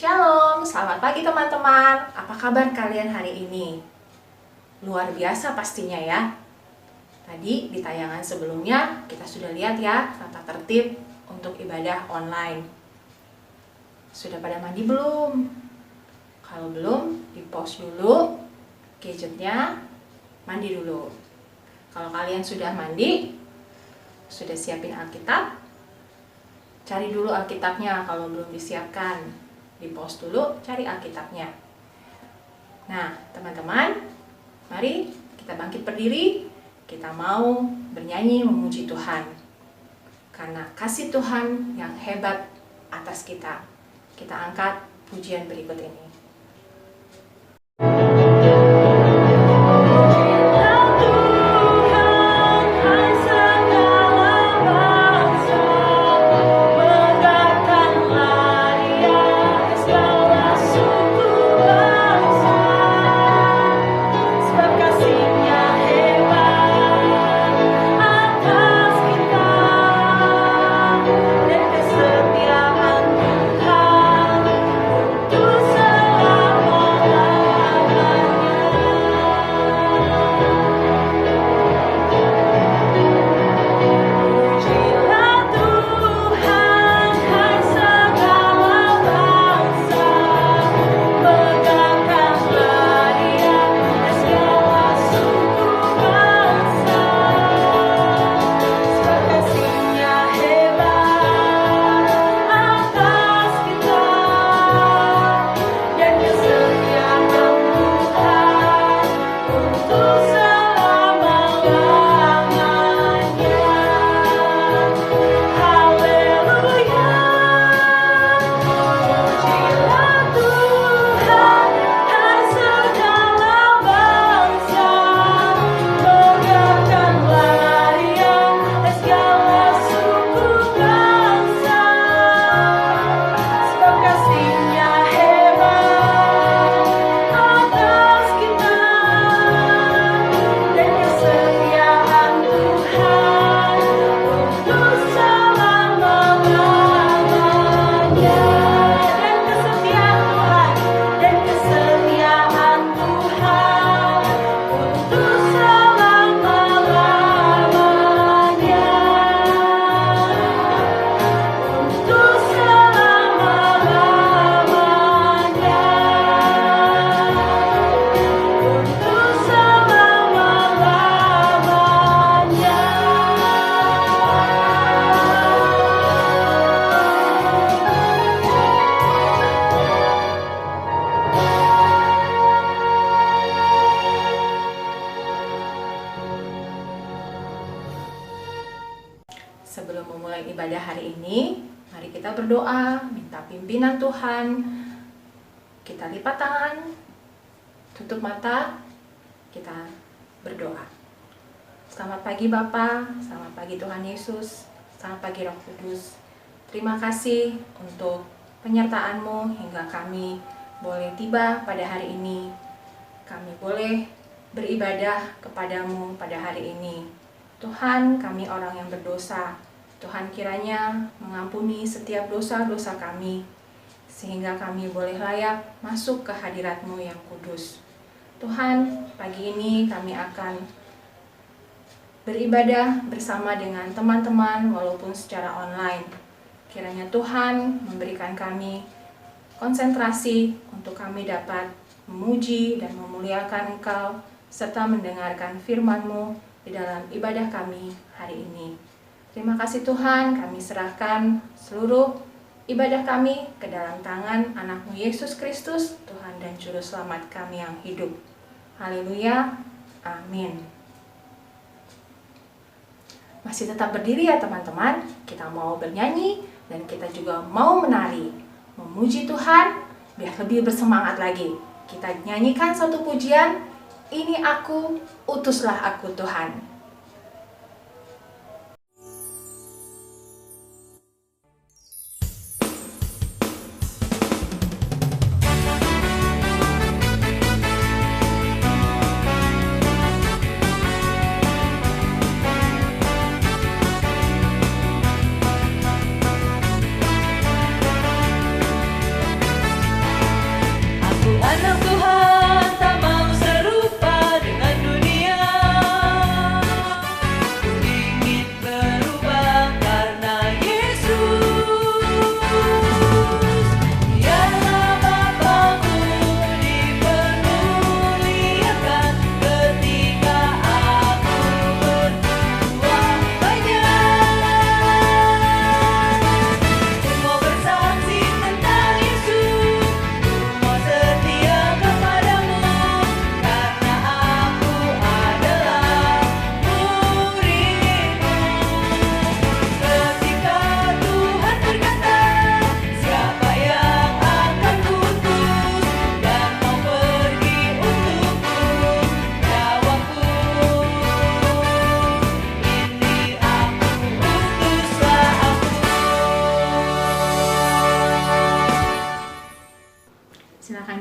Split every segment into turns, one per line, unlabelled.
Shalom, selamat pagi teman-teman. Apa kabar kalian hari ini? Luar biasa pastinya ya. Tadi di tayangan sebelumnya kita sudah lihat ya tata tertib untuk ibadah online. Sudah pada mandi belum? Kalau belum, di-pause dulu gadgetnya, mandi dulu. Kalau kalian sudah mandi, sudah siapin Alkitab, cari dulu Alkitabnya kalau belum disiapkan. Di-pause dulu, cari Alkitabnya. Nah, teman-teman, mari kita bangkit berdiri. Kita mau bernyanyi memuji Tuhan. Karena kasih Tuhan yang hebat atas kita. Kita angkat pujian berikut ini. Sebelum memulai ibadah hari ini, mari kita berdoa, minta pimpinan Tuhan. Kita lipat tangan, tutup mata, kita berdoa. Selamat pagi Bapa, selamat pagi Tuhan Yesus, selamat pagi Roh Kudus. Terima kasih untuk penyertaan-Mu hingga kami boleh tiba pada hari ini. Kami boleh beribadah kepadamu pada hari ini. Tuhan, kami orang yang berdosa. Tuhan kiranya mengampuni setiap dosa-dosa kami, sehingga kami boleh layak masuk ke hadirat-Mu yang kudus. Tuhan, pagi ini kami akan beribadah bersama dengan teman-teman walaupun secara online. Kiranya Tuhan memberikan kami konsentrasi untuk kami dapat memuji dan memuliakan Engkau, serta mendengarkan firman-Mu di dalam ibadah kami hari ini. Terima kasih Tuhan, kami serahkan seluruh ibadah kami ke dalam tangan anak-Mu Yesus Kristus, Tuhan dan Juru Selamat kami yang hidup. Haleluya, amin. Masih tetap berdiri ya teman-teman, kita mau bernyanyi dan kita juga mau menari, memuji Tuhan biar lebih bersemangat lagi. Kita nyanyikan satu pujian, ini aku, utuslah aku Tuhan.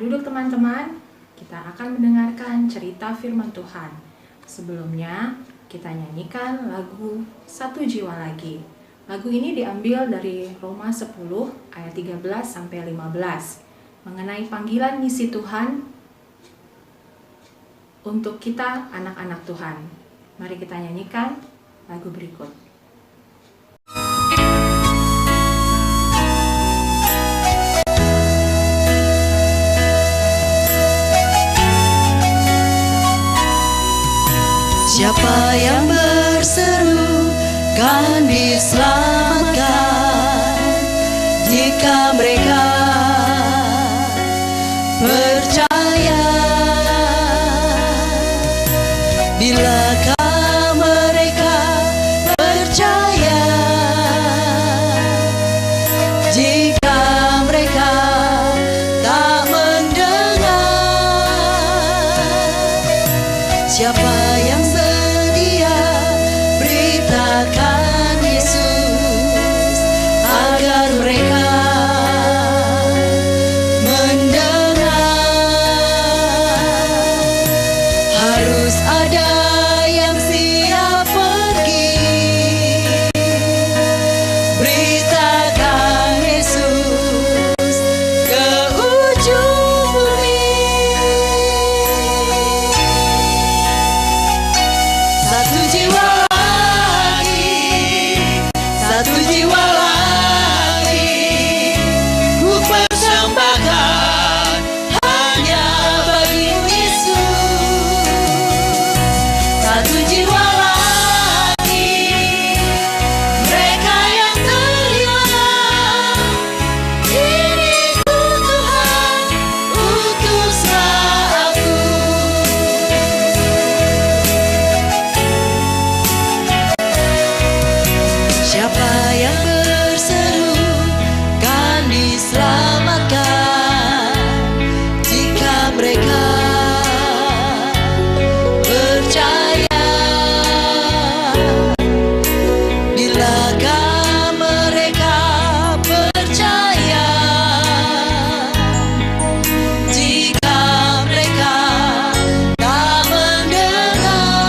duduk teman-teman, kita akan mendengarkan cerita firman Tuhan. Sebelumnya, kita nyanyikan lagu Satu Jiwa Lagi. Lagu ini diambil dari Roma 10 ayat 13-15 mengenai panggilan misi Tuhan untuk kita anak-anak Tuhan. Mari kita nyanyikan lagu berikut.
Siapa yang berseru kan diselamatkan jika mereka percaya. Bilakah mereka percaya jika mereka tak mendengar? Siapa yang sedia beritakan Yesus agar mereka mendengar? Harus ada yang siap pergi beritakan Yesus ke ujung bumi. Satu jiwa lagi ku persembahkan hanya bagimu Yesus. Satu jiwa lagi, mereka yang terhilang, diriku Tuhan, utuslah aku. Siapa yang berseru kan diselamatkan jika mereka percaya. Bilakah mereka percaya jika mereka tak mendengar?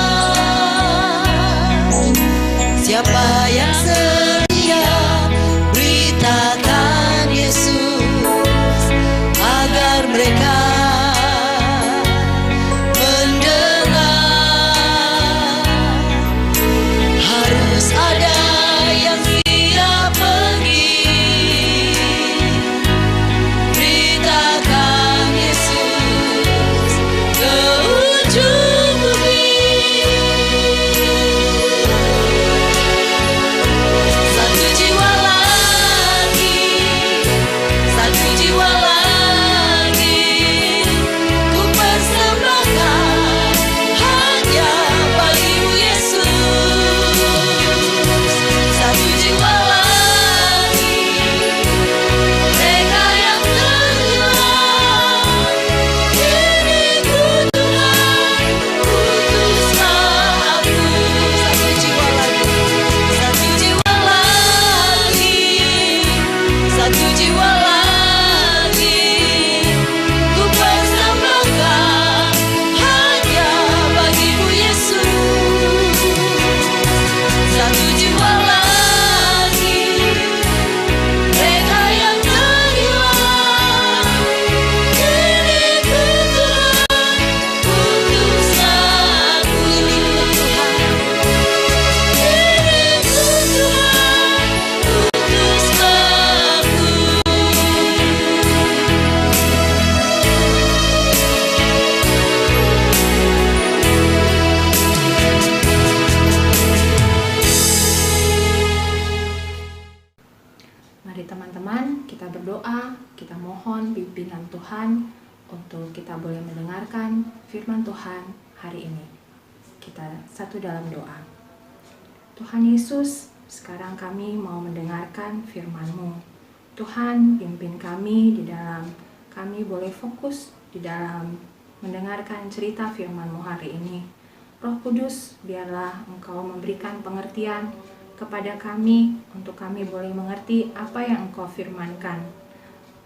Siapa yang sedia beritakan Yesus agar mereka mendengar? Harus ada yang siap pergi beritakan Yesus ke ujung bumi. Satu jiwa lagi, ku persembahkan hanya bagimu Yesus. Satu jiwa lagi, mereka yang terhilang, diriku Tuhan, utuslah aku. Satu jiwa lagi, satu jiwa lagi, ku persembahkan hanya bagimu Yesus. Satu jiwa lagi, mereka yang terhilang, diriku Tuhan, utuslah aku. Diriku Tuhan, utuslah aku.
Mari teman-teman, kita berdoa, kita mohon pimpinan Tuhan untuk kita boleh mendengarkan firman Tuhan hari ini. Kita satu dalam doa. Tuhan Yesus, sekarang kami mau mendengarkan firman-Mu. Tuhan, pimpin kami di dalam kami boleh fokus di dalam mendengarkan cerita firman-Mu hari ini. Roh Kudus, biarlah Engkau memberikan pengertian kepada kami untuk kami boleh mengerti apa yang Engkau firmankan.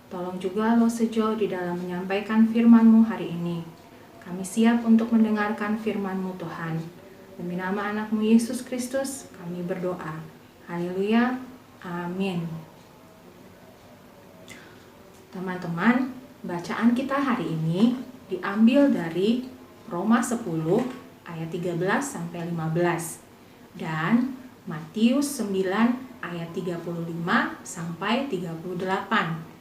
Tolong juga Lo Sejo di dalam menyampaikan firman-Mu hari ini. Kami siap untuk mendengarkan firman-Mu Tuhan. Demi nama anak-Mu Yesus Kristus, kami berdoa. Haleluya. Amin. Teman-teman, bacaan kita hari ini diambil dari Roma 10 ayat 13 sampai 15 dan Matius 9 ayat 35 sampai 38.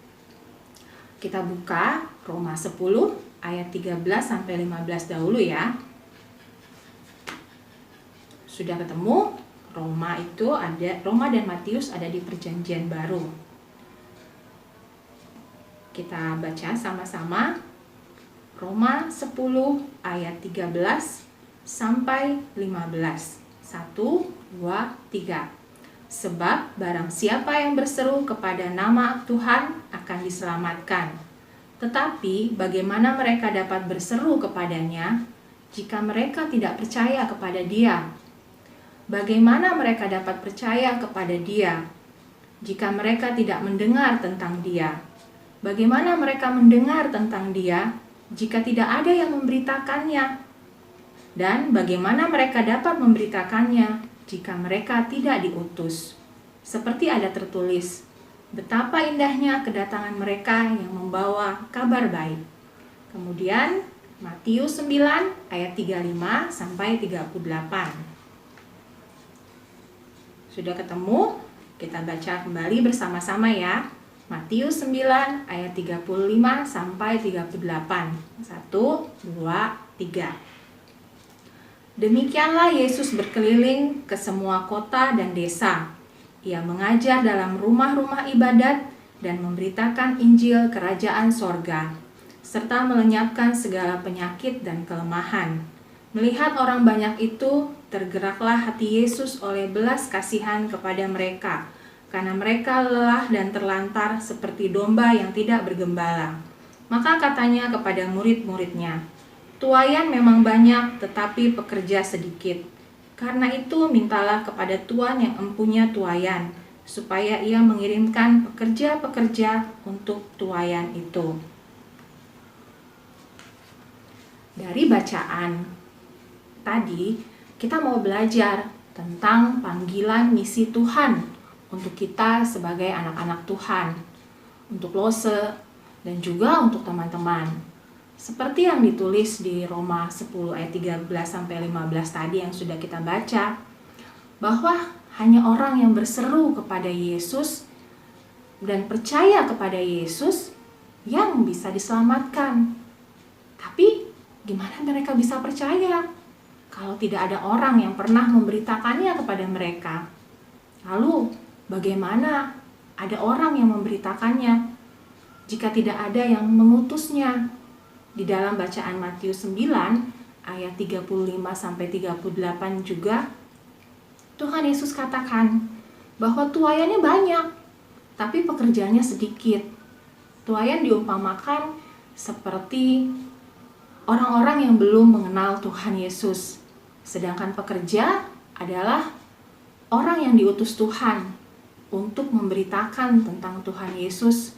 Kita buka Roma 10 ayat 13 sampai 15 dahulu ya. Sudah ketemu? Roma dan Matius ada di Perjanjian Baru. Kita baca sama-sama Roma 10 ayat 13 sampai 15. 1, 2, 3. Sebab barang siapa yang berseru kepada nama Tuhan akan diselamatkan. Tetapi bagaimana mereka dapat berseru kepadanya jika mereka tidak percaya kepada Dia? Bagaimana mereka dapat percaya kepada Dia jika mereka tidak mendengar tentang Dia? Bagaimana mereka mendengar tentang Dia jika tidak ada yang memberitakannya? Dan bagaimana mereka dapat memberitakannya jika mereka tidak diutus? Seperti ada tertulis, betapa indahnya kedatangan mereka yang membawa kabar baik. Kemudian Matius 9 ayat 35 sampai 38. Sudah ketemu? Kita baca kembali bersama-sama ya. Matius 9 ayat 35 sampai 38. 1, 2, 3. Demikianlah Yesus berkeliling ke semua kota dan desa. Ia mengajar dalam rumah-rumah ibadat dan memberitakan Injil Kerajaan Sorga, serta melenyapkan segala penyakit dan kelemahan. Melihat orang banyak itu, tergeraklah hati Yesus oleh belas kasihan kepada mereka, karena mereka lelah dan terlantar seperti domba yang tidak bergembala. Maka katanya kepada murid-muridnya, "Tuayan memang banyak, tetapi pekerja sedikit. Karena itu mintalah kepada Tuan yang empunya tuayan, supaya ia mengirimkan pekerja-pekerja untuk tuayan itu." Dari bacaan tadi, kita mau belajar tentang panggilan misi Tuhan untuk kita sebagai anak-anak Tuhan, untuk Lose, dan juga untuk teman-teman. Seperti yang ditulis di Roma 10 ayat 13 sampai 15 tadi yang sudah kita baca, bahwa hanya orang yang berseru kepada Yesus dan percaya kepada Yesus yang bisa diselamatkan. Tapi gimana mereka bisa percaya kalau tidak ada orang yang pernah memberitakannya kepada mereka? Lalu bagaimana ada orang yang memberitakannya jika tidak ada yang mengutusnya? Di dalam bacaan Matius 9 ayat 35 sampai 38 juga Tuhan Yesus katakan bahwa tuayannya banyak, tapi pekerjaannya sedikit. Tuayan diumpamakan seperti orang-orang yang belum mengenal Tuhan Yesus, sedangkan pekerja adalah orang yang diutus Tuhan untuk memberitakan tentang Tuhan Yesus.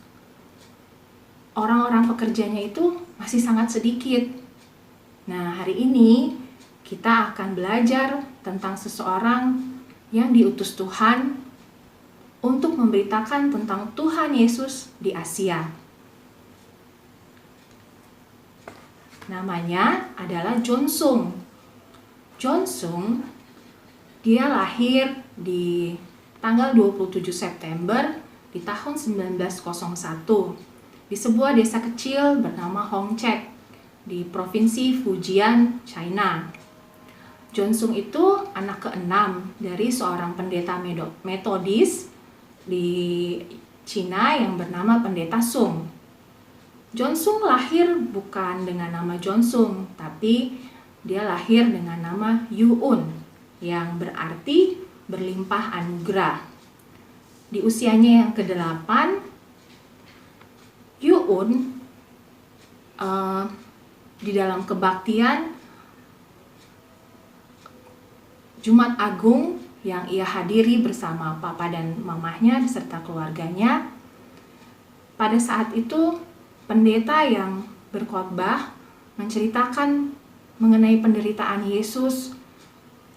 Orang-orang pekerjanya itu masih sangat sedikit. Nah, hari ini kita akan belajar tentang seseorang yang diutus Tuhan untuk memberitakan tentang Tuhan Yesus di Asia. Namanya adalah John Sung. John Sung, dia lahir di tanggal 27 September di tahun 1901. Di sebuah desa kecil bernama Hongchek di provinsi Fujian, China. John Sung itu anak keenam dari seorang pendeta Metodis di China yang bernama Pendeta Sung. John Sung lahir bukan dengan nama John Sung, tapi dia lahir dengan nama Yuun yang berarti berlimpah anugerah. Di usianya yang ke-8, Yuun di dalam kebaktian Jumat Agung yang ia hadiri bersama papa dan mamahnya beserta keluarganya, pada saat itu pendeta yang berkhotbah menceritakan mengenai penderitaan Yesus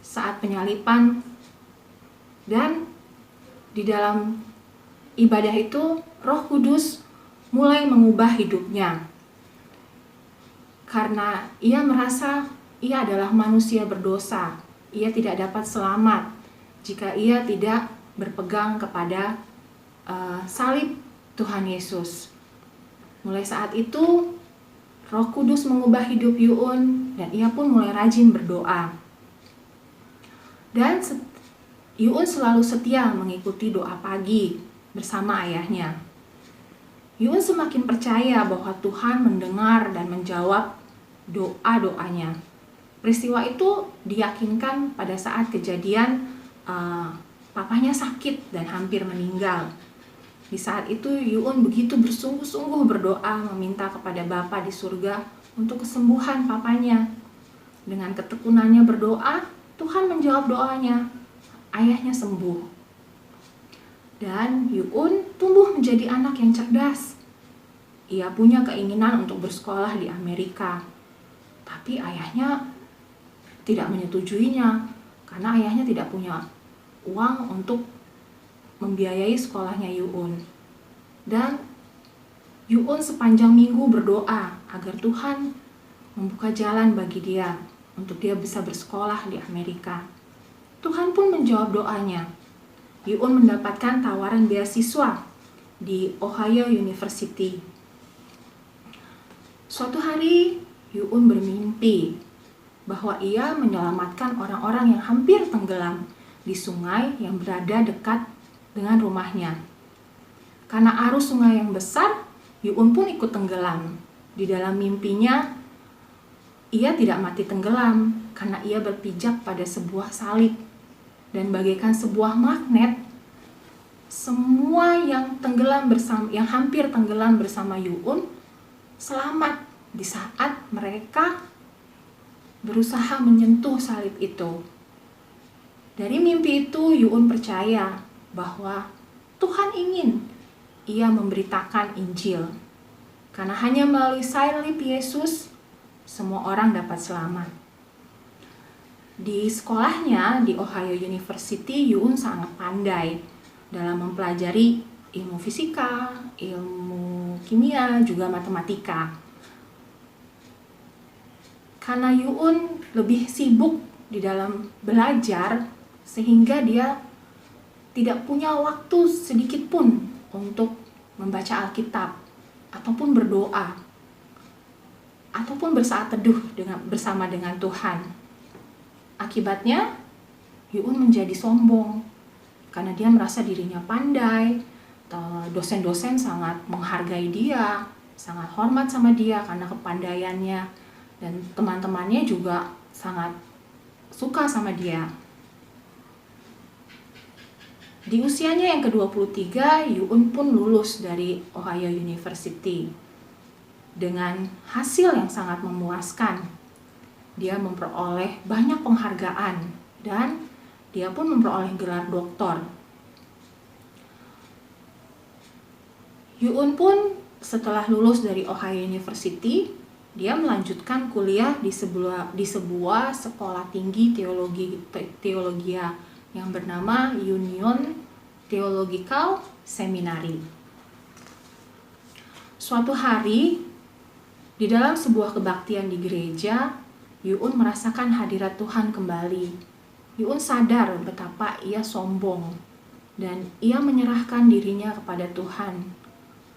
saat penyaliban, dan di dalam ibadah itu Roh Kudus mulai mengubah hidupnya karena ia merasa ia adalah manusia berdosa. Ia tidak dapat selamat jika ia tidak berpegang kepada salib Tuhan Yesus. Mulai saat itu Roh Kudus mengubah hidup Yuun dan ia pun mulai rajin berdoa. Dan Yuun selalu setia mengikuti doa pagi bersama ayahnya. Yuun semakin percaya bahwa Tuhan mendengar dan menjawab doa-doanya. Peristiwa itu diyakinkan pada saat kejadian papahnya sakit dan hampir meninggal. Di saat itu Yuun begitu bersungguh-sungguh berdoa meminta kepada Bapa di surga untuk kesembuhan papanya. Dengan ketekunannya berdoa, Tuhan menjawab doanya. Ayahnya sembuh. Dan Yuun tumbuh menjadi anak yang cerdas. Ia punya keinginan untuk bersekolah di Amerika. Tapi ayahnya tidak menyetujuinya karena ayahnya tidak punya uang untuk membiayai sekolahnya Yuun. Dan Yuun sepanjang minggu berdoa agar Tuhan membuka jalan bagi dia untuk dia bisa bersekolah di Amerika. Tuhan pun menjawab doanya. Yuun mendapatkan tawaran beasiswa di Ohio University. Suatu hari Yuun bermimpi bahwa ia menyelamatkan orang-orang yang hampir tenggelam di sungai yang berada dekat dengan rumahnya. Karena arus sungai yang besar, Yuun pun ikut tenggelam. Di dalam mimpinya, ia tidak mati tenggelam karena ia berpijak pada sebuah salib. Dan bagaikan sebuah magnet, semua yang hampir tenggelam bersama Yuun selamat di saat mereka berusaha menyentuh salib itu. Dari mimpi itu Yuun percaya bahwa Tuhan ingin ia memberitakan Injil. Karena hanya melalui salib Yesus semua orang dapat selamat. Di sekolahnya di Ohio University, Yuun sangat pandai dalam mempelajari ilmu fisika, ilmu kimia, juga matematika. Karena Yuun lebih sibuk di dalam belajar, sehingga dia tidak punya waktu sedikit pun untuk membaca Alkitab, ataupun berdoa, ataupun bersaat teduh bersama dengan Tuhan. Akibatnya, Yuun menjadi sombong karena dia merasa dirinya pandai. Dosen-dosen sangat menghargai dia, sangat hormat sama dia karena kepandaiannya, dan teman-temannya juga sangat suka sama dia. Di usianya yang ke-23, Yuun pun lulus dari Ohio University dengan hasil yang sangat memuaskan. Dia memperoleh banyak penghargaan dan dia pun memperoleh gelar doktor. Yuun pun setelah lulus dari Ohio University, dia melanjutkan kuliah di sebuah sekolah tinggi teologia yang bernama Union Theological Seminary. Suatu hari, di dalam sebuah kebaktian di gereja, Yuun merasakan hadirat Tuhan kembali. Yuun sadar betapa ia sombong dan ia menyerahkan dirinya kepada Tuhan.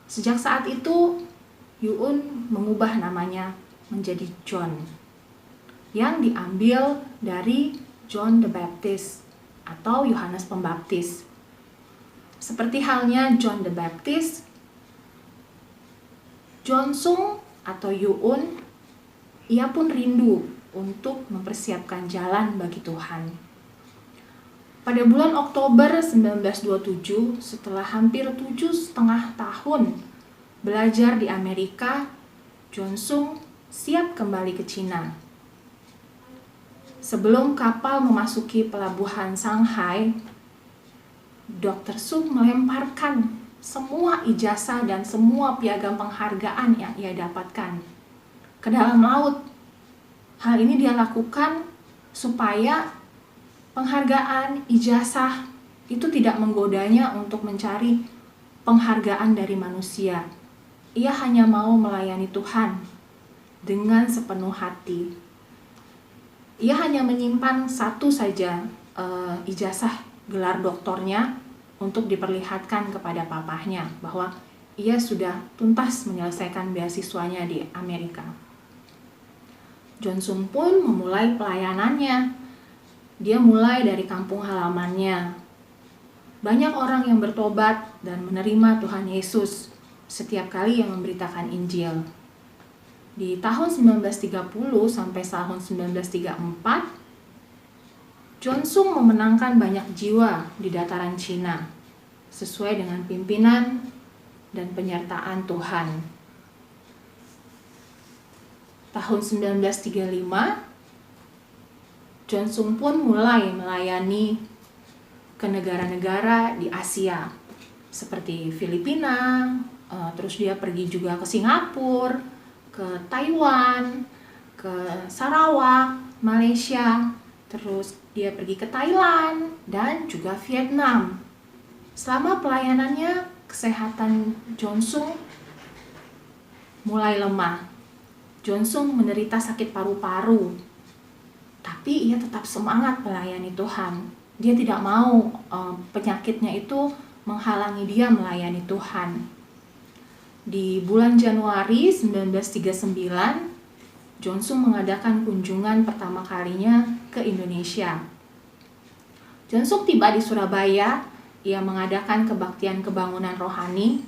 Sejak saat itu, Yuun mengubah namanya menjadi John, yang diambil dari John the Baptist atau Yohanes Pembaptis. Seperti halnya John the Baptist, John Sung atau Yuun, ia pun rindu untuk mempersiapkan jalan bagi Tuhan. Pada bulan Oktober 1927, setelah hampir 7,5 tahun belajar di Amerika, John Sung siap kembali ke Cina. Sebelum kapal memasuki pelabuhan Shanghai, Dr. Sung melemparkan semua ijazah dan semua piagam penghargaan yang ia dapatkan ke dalam laut. Hal ini dia lakukan supaya penghargaan, ijazah itu tidak menggodanya untuk mencari penghargaan dari manusia. Ia hanya mau melayani Tuhan dengan sepenuh hati. Ia hanya menyimpan satu saja ijazah gelar doktornya untuk diperlihatkan kepada papahnya bahwa ia sudah tuntas menyelesaikan beasiswanya di Amerika. Johnson pun memulai pelayanannya. Dia mulai dari kampung halamannya. Banyak orang yang bertobat dan menerima Tuhan Yesus setiap kali yang memberitakan Injil. Di tahun 1930 sampai tahun 1934, Johnson memenangkan banyak jiwa di dataran Cina sesuai dengan pimpinan dan penyertaan Tuhan. Tahun 1935, Johnson pun mulai melayani ke negara-negara di Asia seperti Filipina, terus dia pergi juga ke Singapura, ke Taiwan, ke Sarawak, Malaysia, terus dia pergi ke Thailand dan juga Vietnam. Selama pelayanannya, kesehatan Johnson mulai lemah. Johnson menderita sakit paru-paru, tapi ia tetap semangat melayani Tuhan. Dia tidak mau penyakitnya itu menghalangi dia melayani Tuhan. Di bulan Januari 1939, Johnson mengadakan kunjungan pertama kalinya ke Indonesia. Johnson tiba di Surabaya, ia mengadakan kebaktian kebangunan rohani.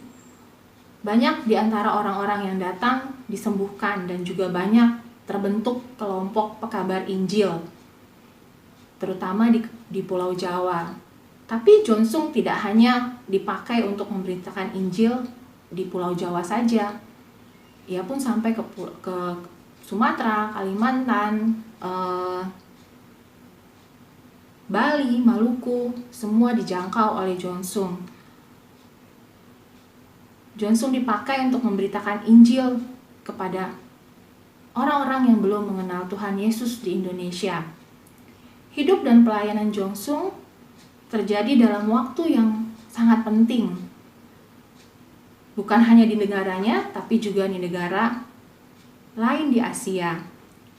Banyak di antara orang-orang yang datang disembuhkan dan juga banyak terbentuk kelompok pekabar Injil, terutama di Pulau Jawa. Tapi Johnson tidak hanya dipakai untuk memberitakan Injil di Pulau Jawa saja. Ia pun sampai ke Sumatera, Kalimantan, Bali, Maluku, semua dijangkau oleh Johnson. Johnson dipakai untuk memberitakan Injil kepada orang-orang yang belum mengenal Tuhan Yesus di Indonesia. Hidup dan pelayanan Johnson terjadi dalam waktu yang sangat penting. Bukan hanya di negaranya, tapi juga di negara lain di Asia.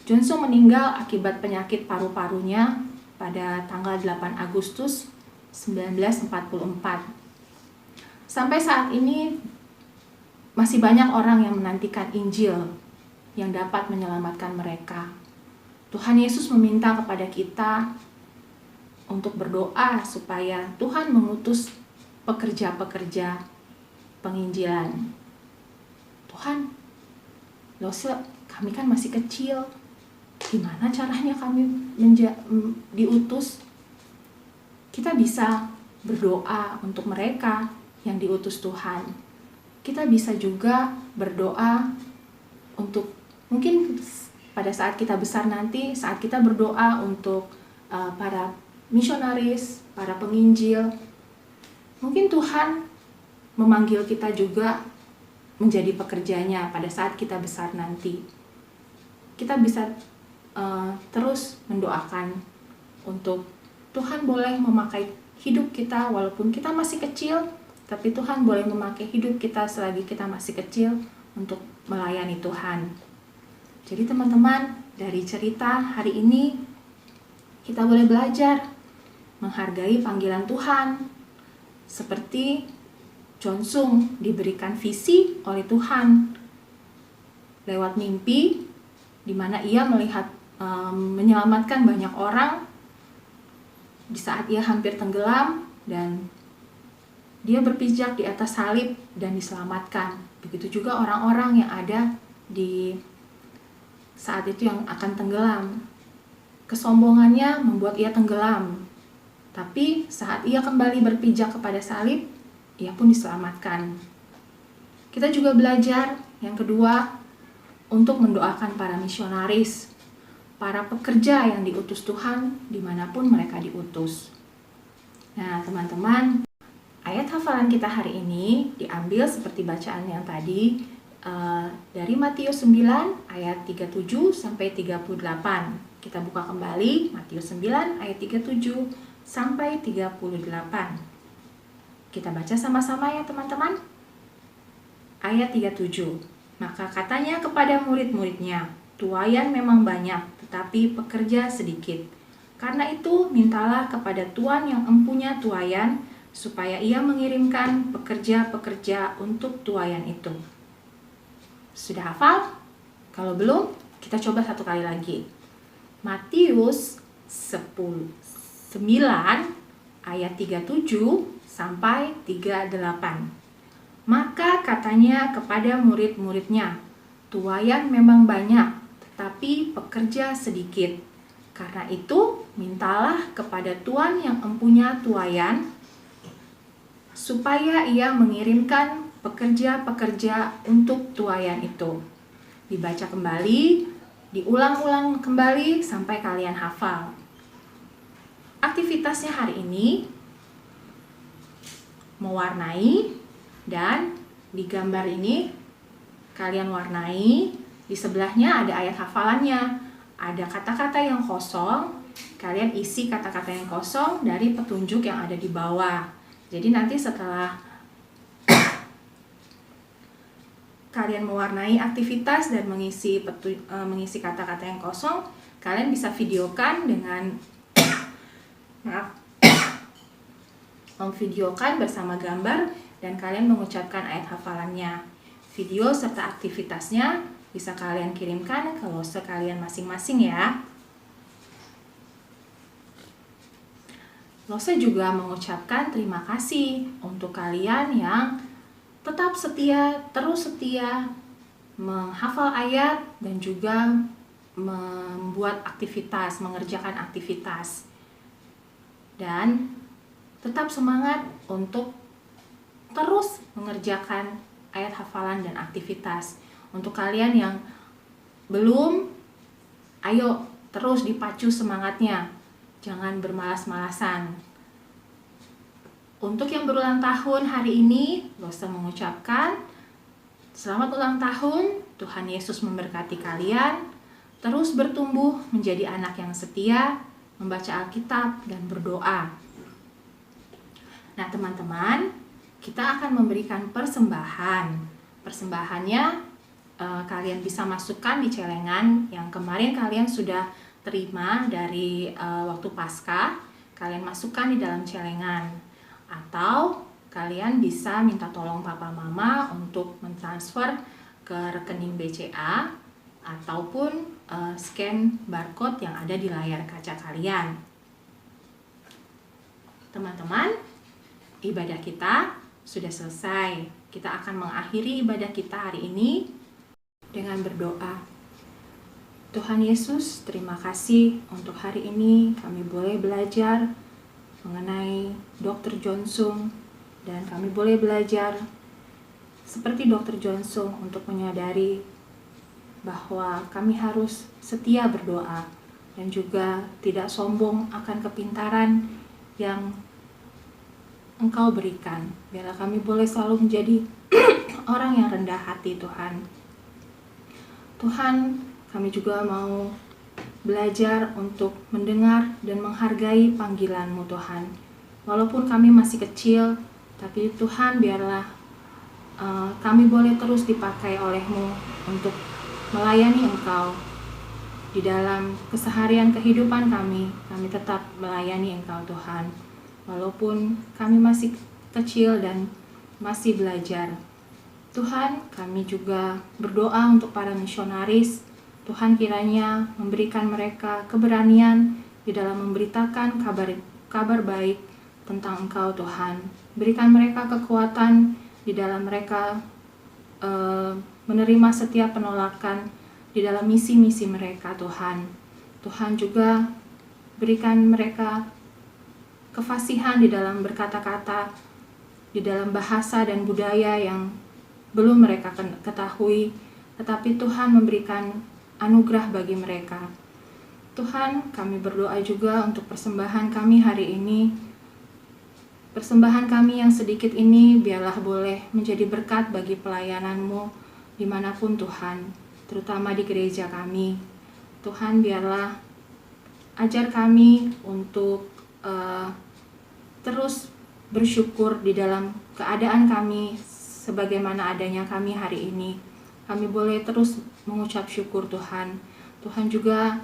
Johnson meninggal akibat penyakit paru-parunya pada tanggal 8 Agustus 1944. Sampai saat ini masih banyak orang yang menantikan Injil yang dapat menyelamatkan mereka. Tuhan Yesus meminta kepada kita untuk berdoa supaya Tuhan mengutus pekerja-pekerja penginjilan. Tuhan, kami kan masih kecil, gimana caranya kami diutus? Kita bisa berdoa untuk mereka yang diutus Tuhan. Kita bisa juga berdoa untuk, mungkin pada saat kita besar nanti, saat kita berdoa untuk para misionaris, para penginjil, mungkin Tuhan memanggil kita juga menjadi pekerjanya pada saat kita besar nanti. Kita bisa terus mendoakan untuk Tuhan boleh memakai hidup kita walaupun kita masih kecil, tapi Tuhan boleh memakai hidup kita selagi kita masih kecil untuk melayani Tuhan. Jadi teman-teman, dari cerita hari ini kita boleh belajar menghargai panggilan Tuhan. Seperti Johnson diberikan visi oleh Tuhan lewat mimpi, di mana ia melihat menyelamatkan banyak orang di saat ia hampir tenggelam, dan dia berpijak di atas salib dan diselamatkan. Begitu juga orang-orang yang ada di saat itu yang akan tenggelam. Kesombongannya membuat ia tenggelam, tapi saat ia kembali berpijak kepada salib, ia pun diselamatkan. Kita juga belajar yang kedua untuk mendoakan para misionaris, para pekerja yang diutus Tuhan dimanapun mereka diutus. Nah teman-teman, Ayat hafalan kita hari ini diambil seperti bacaan yang tadi dari Matius 9 ayat 37 sampai 38. Kita buka kembali Matius 9 ayat 37 sampai 38. Kita baca sama-sama ya teman-teman. Ayat 37. Maka katanya kepada murid-muridnya, tuaian memang banyak, tetapi pekerja sedikit. Karena itu, mintalah kepada Tuan yang empunya tuaian, supaya ia mengirimkan pekerja-pekerja untuk tuaian itu. Sudah hafal? Kalau belum, kita coba satu kali lagi. Matius 9 ayat 37 sampai 38. Maka katanya kepada murid-muridnya, tuaian memang banyak, tetapi pekerja sedikit. Karena itu, mintalah kepada Tuan yang empunya tuaian, supaya ia mengirimkan pekerja-pekerja untuk tuaian itu. Dibaca kembali, diulang-ulang kembali sampai kalian hafal. Aktivitasnya hari ini mewarnai, dan di gambar ini kalian warnai. Di sebelahnya ada ayat hafalannya, ada kata-kata yang kosong. Kalian isi kata-kata yang kosong dari petunjuk yang ada di bawah. Jadi nanti setelah kalian mewarnai aktivitas dan mengisi kata-kata yang kosong, kalian bisa videokan dengan memvideokan bersama gambar dan kalian mengucapkan ayat hafalannya. Video serta aktivitasnya bisa kalian kirimkan ke lose kalian masing-masing ya. Lose juga mengucapkan terima kasih untuk kalian yang tetap setia, terus setia menghafal ayat dan juga membuat aktivitas, mengerjakan aktivitas. Dan tetap semangat untuk terus mengerjakan ayat hafalan dan aktivitas. Untuk kalian yang belum, ayo terus dipacu semangatnya. Jangan bermalas-malasan. Untuk yang berulang tahun hari ini, Lose mengucapkan selamat ulang tahun, Tuhan Yesus memberkati kalian, terus bertumbuh menjadi anak yang setia, membaca Alkitab dan berdoa. Nah teman-teman, kita akan memberikan persembahan. Persembahannya kalian bisa masukkan di celengan yang kemarin kalian sudah terima dari waktu Paskah. Kalian masukkan di dalam celengan. Atau kalian bisa minta tolong papa mama untuk mentransfer ke rekening BCA ataupun scan barcode yang ada di layar kaca kalian. Teman-teman, ibadah kita sudah selesai. Kita akan mengakhiri ibadah kita hari ini dengan berdoa. Tuhan Yesus, terima kasih untuk hari ini kami boleh belajar mengenai Dr. Jonsung, dan kami boleh belajar seperti Dr. Jonsung untuk menyadari bahwa kami harus setia berdoa dan juga tidak sombong akan kepintaran yang Engkau berikan. Biarlah kami boleh selalu menjadi orang yang rendah hati, Tuhan. Tuhan, kami juga mau belajar untuk mendengar dan menghargai panggilan-Mu, Tuhan. Walaupun kami masih kecil, tapi Tuhan biarlah kami boleh terus dipakai oleh-Mu untuk melayani Engkau. Di dalam keseharian kehidupan kami tetap melayani Engkau, Tuhan. Walaupun kami masih kecil dan masih belajar. Tuhan, kami juga berdoa untuk para misionaris. Tuhan kiranya memberikan mereka keberanian di dalam memberitakan kabar baik tentang Engkau, Tuhan. Berikan mereka kekuatan di dalam mereka menerima setiap penolakan di dalam misi-misi mereka, Tuhan. Tuhan juga berikan mereka kefasihan di dalam berkata-kata, di dalam bahasa dan budaya yang belum mereka ketahui, tetapi Tuhan memberikan anugerah bagi mereka. Tuhan, kami berdoa juga untuk persembahan kami hari ini. Persembahan kami yang sedikit ini biarlah boleh menjadi berkat bagi pelayanan-Mu dimanapun Tuhan, terutama di gereja kami. Tuhan, biarlah ajar kami untuk terus bersyukur di dalam keadaan kami sebagaimana adanya kami hari ini. Kami boleh terus mengucap syukur Tuhan. Tuhan juga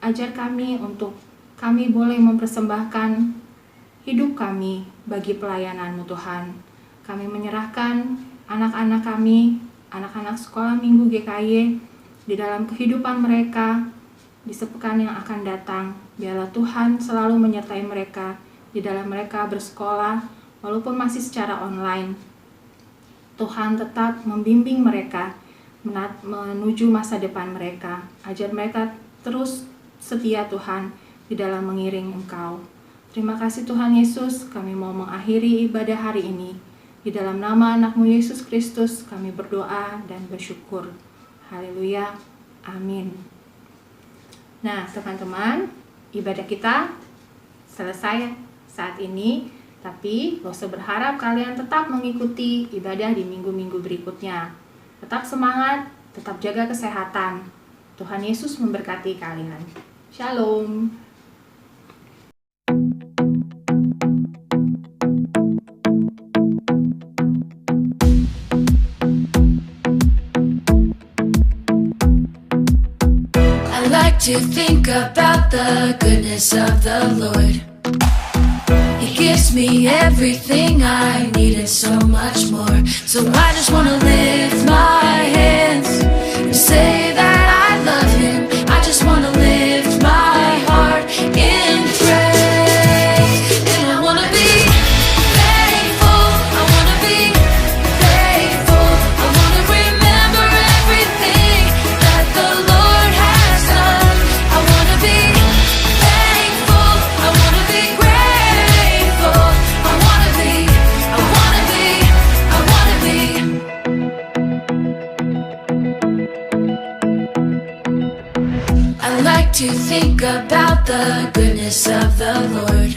ajar kami untuk kami boleh mempersembahkan hidup kami bagi pelayanan-Mu Tuhan. Kami menyerahkan anak-anak kami, anak-anak sekolah minggu GKY di dalam kehidupan mereka di sepekan yang akan datang. Biarlah Tuhan selalu menyertai mereka di dalam mereka bersekolah walaupun masih secara online. Tuhan tetap membimbing mereka menuju masa depan mereka. Ajar mereka terus setia Tuhan di dalam mengiring Engkau. Terima kasih Tuhan Yesus, kami mau mengakhiri ibadah hari ini. Di dalam nama anak-Mu Yesus Kristus kami berdoa dan bersyukur. Haleluya. Amin. Nah teman-teman, ibadah kita selesai saat ini. Tapi Lose berharap kalian tetap mengikuti ibadah di minggu-minggu berikutnya. Tetap semangat, tetap jaga kesehatan. Tuhan Yesus memberkati kalian. Shalom.
I like to think about the goodness of the Lord. He gives me everything I need and so much more. So I just wanna lift my hands and say that I love Him. I just wanna lift my heart in praise. And I wanna be thankful. I wanna be faithful. I wanna remember everything that the Lord has done. I wanna be thankful. I wanna be grateful. I wanna be. I like to think about the goodness of the Lord.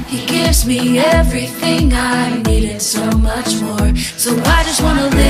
He gives me everything I need and so much more. So I just wanna live